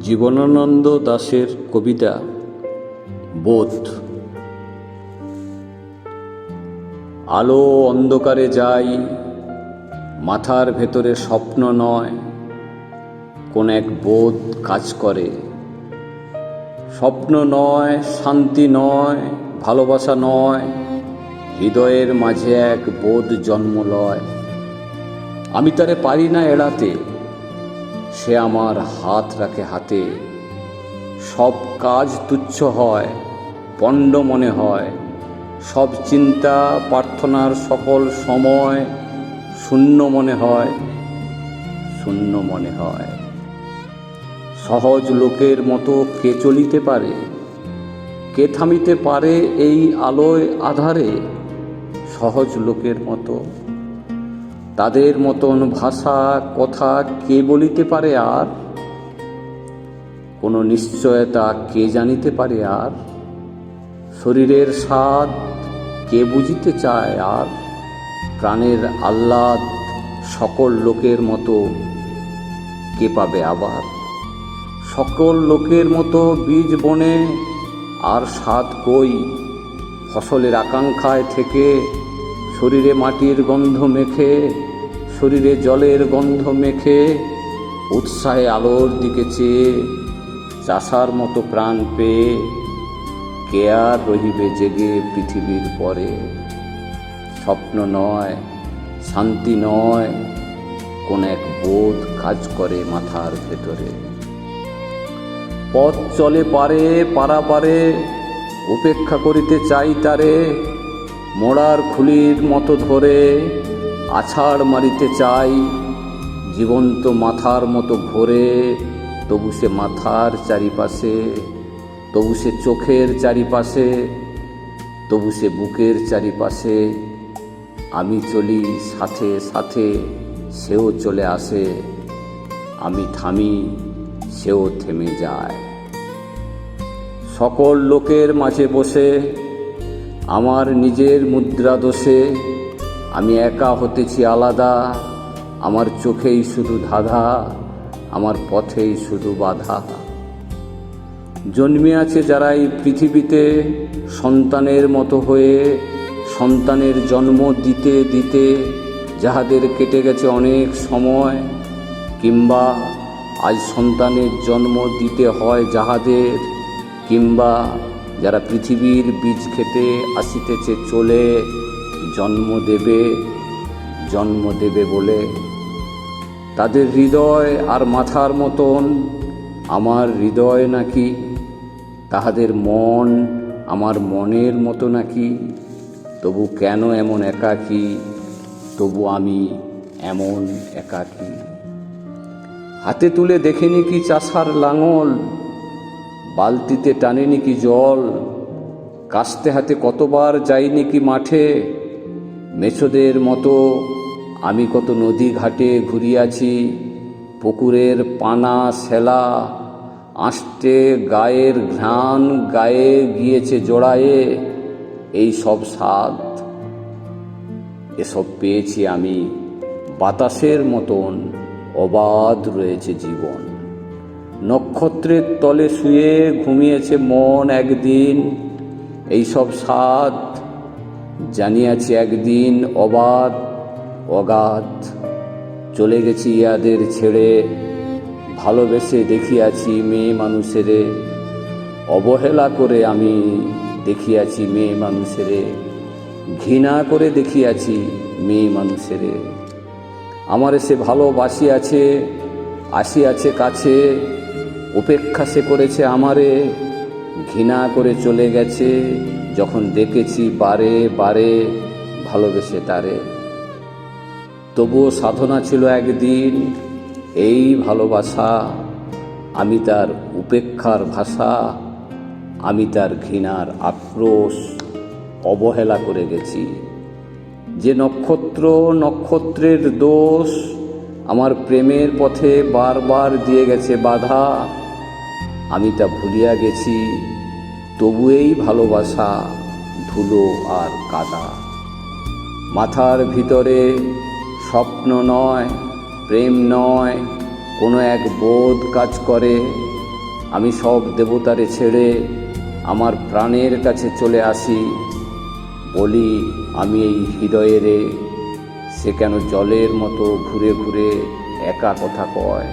জীবনানন্দ দাশের কবিতা বোধ। আলো অন্ধকারে যাই, মাথার ভেতরে স্বপ্ন নয়, কোন এক বোধ কাজ করে। স্বপ্ন নয়, শান্তি নয়, ভালোবাসা নয়, হৃদয়ের মাঝে এক বোধ জন্ম লয়। আমি তারে পারি না এড়াতে, সে আমার হাত রাখে হাতে। সব কাজ তুচ্ছ হয়, পণ্ড মনে হয়, সব চিন্তা প্রার্থনার সকল সময় শূন্য মনে হয়, শূন্য মনে হয়। সহজ লোকের মতো কে চলিতে পারে, কে থামিতে পারে এই আলোয় আধারে? সহজ লোকের মতো, তাদের মতন ভাষা কথা কে বলিতে পারে আর? কোনো নিশ্চয়তা কে জানিতে পারে আর? শরীরের স্বাদ কে বুঝিতে চায় আর? প্রাণের আহ্লাদ সকল লোকের মতো কে পাবে আবার? সকল লোকের মতো বীজ বনে আর স্বাদ কই? ফসলের আকাঙ্ক্ষায় থেকে শরীরে মাটির গন্ধ মেখে, শরীরে জলের গন্ধ মেখে, উৎসাহে আলোর দিকে চেয়ে চাষার মতো প্রাণ পেয়ে কে আর রহিবে জেগে পৃথিবীর পরে? স্বপ্ন নয়, শান্তি নয়, কোন এক বোধ কাজ করে মাথার ভেতরে। পথ চলে পারে পারাপারে, উপেক্ষা করিতে চাই তারে। মোড়ার খুলির মতো ধরে আছাড় মারিতে চাই। জীবন্ত মাথার মতো ঘোরে, তবু সে মাথার চারিপাশে, তবু সে চোখের চারিপাশে, তবু সে বুকের চারিপাশে। আমি চলি সাথে সাথে, সেও চলে আসে। আমি থামি, সেও থেমে যায়। সকল লোকের মাঝে বসে আমার নিজের মুদ্রা দোষে আমি একা হতেছি আলাদা। আমার চোখেই শুধু ধাঁধা, আমার পথেই শুধু বাধা। জন্মে আছে যারা এই পৃথিবীতে সন্তানের মতো হয়ে, সন্তানের জন্ম দিতে দিতে যাহাদের কেটে গেছে অনেক সময়, কিংবা আজ সন্তানের জন্ম দিতে হয় যাহাদের, কিংবা যারা পৃথিবীর বীজ খেতে আসিতেছে চলে, জন্ম দেবে বলে। তাদের হৃদয় আর মাথার মতন আমার হৃদয় নাকি? তাহাদের মন আমার মনের মতো নাকি? তবু কেন এমন একাকী, তবু আমি এমন একাকী? হাতে তুলে দেখেনি কি চাষার লাঙল, বালতিতে টানেনি কি জল? কাস্তে হাতে কতবার যাইনি কি মাঠে? মেছোদের মতো আমি কত নদী ঘাটে ঘুরিয়াছি। পুকুরের পানা শ্যালা আষ্টে গায়ের ঘ্রাণ গায়ে গিয়েছে জোড়ায়ে। এই সব স্বাদ, এসব পেয়েছি আমি। বাতাসের মতন অবাধ রয়েছে জীবন। নক্ষত্রের তলে শুয়ে ঘুমিয়েছে মন একদিন। এই সব স্বাদ জানিয়াছি একদিন অবাধ অগাধ। চলে গেছি ইয়াদের ছেড়ে, ভালোবেসে দেখিয়াছি মেয়ে মানুষেরে। অবহেলা করে আমি দেখিয়াছি মেয়ে মানুষেরে, ঘৃণা করে দেখিয়াছি মেয়ে মানুষেরে। আমারে সে ভালোবাসিয়াছে, আসিয়াছে কাছে, উপেক্ষা সে করেছে আমারে। ঘৃণা করে চলে গেছে যখন দেখেছি বারে বারে ভালোবেসে তারে। তবুও সাধনা ছিল একদিন এই ভালোবাসা। আমি তার উপেক্ষার ভাষা, আমি তার ঘৃণার আক্রোশ অবহেলা করে গেছি। যে নক্ষত্র নক্ষত্রের দোষ আমার প্রেমের পথে বারবার দিয়ে গেছে বাধা, আমি তা ভুলিয়া গেছি। তবু এই ভালোবাসা ধুলো আর কাদা। মাথার ভিতরে স্বপ্ন নয়, প্রেম নয়, কোনো এক বোধ কাজ করে। আমি সব দেবতারে ছেড়ে আমার প্রাণের কাছে চলে আসি, বলি আমি এই হৃদয়ে রে, সে কেন জলের মতো ঘুরে ঘুরে একা কথা কয়।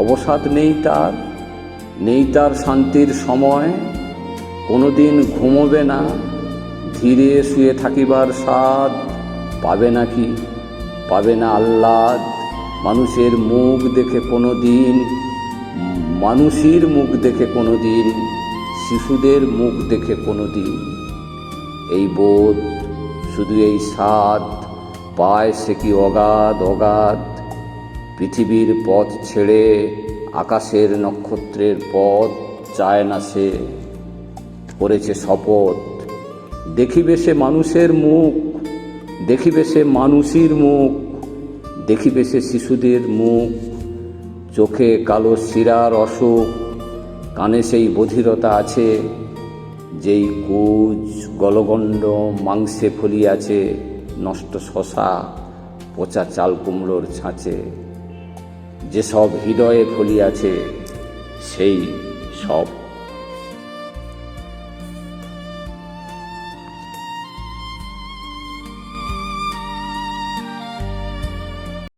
অবসাদ নেই তার শান্তির সময়, কোনোদিন ঘুমোবে না, ধীরে শুয়ে থাকিবার স্বাদ পাবে নাকি, পাবে না আহ্লাদ। মানুষের মুখ দেখে কোনো দিন, শিশুদের মুখ দেখে কোনো দিন। এই বোধ, শুধু এই স্বাদ পায় সে কি অগাধ। পৃথিবীর পথ ছেড়ে আকাশের নক্ষত্রের পথ চায় না সে, করেছে শপথ। দেখিবে সে মানুষের মুখ, দেখিবে সে মানুষের মুখ, দেখিবে সে শিশুদের মুখ। চোখে কালো শিরার অসুখ, কানে সেই বধিরতা আছে, যেই কুজ গলগণ্ড মাংসে ফলিয়াছে নষ্ট শশা পচা চাল কুমড়োর ছাঁচে। যেসব হৃদয়ে ফলিয়াছে সেই সব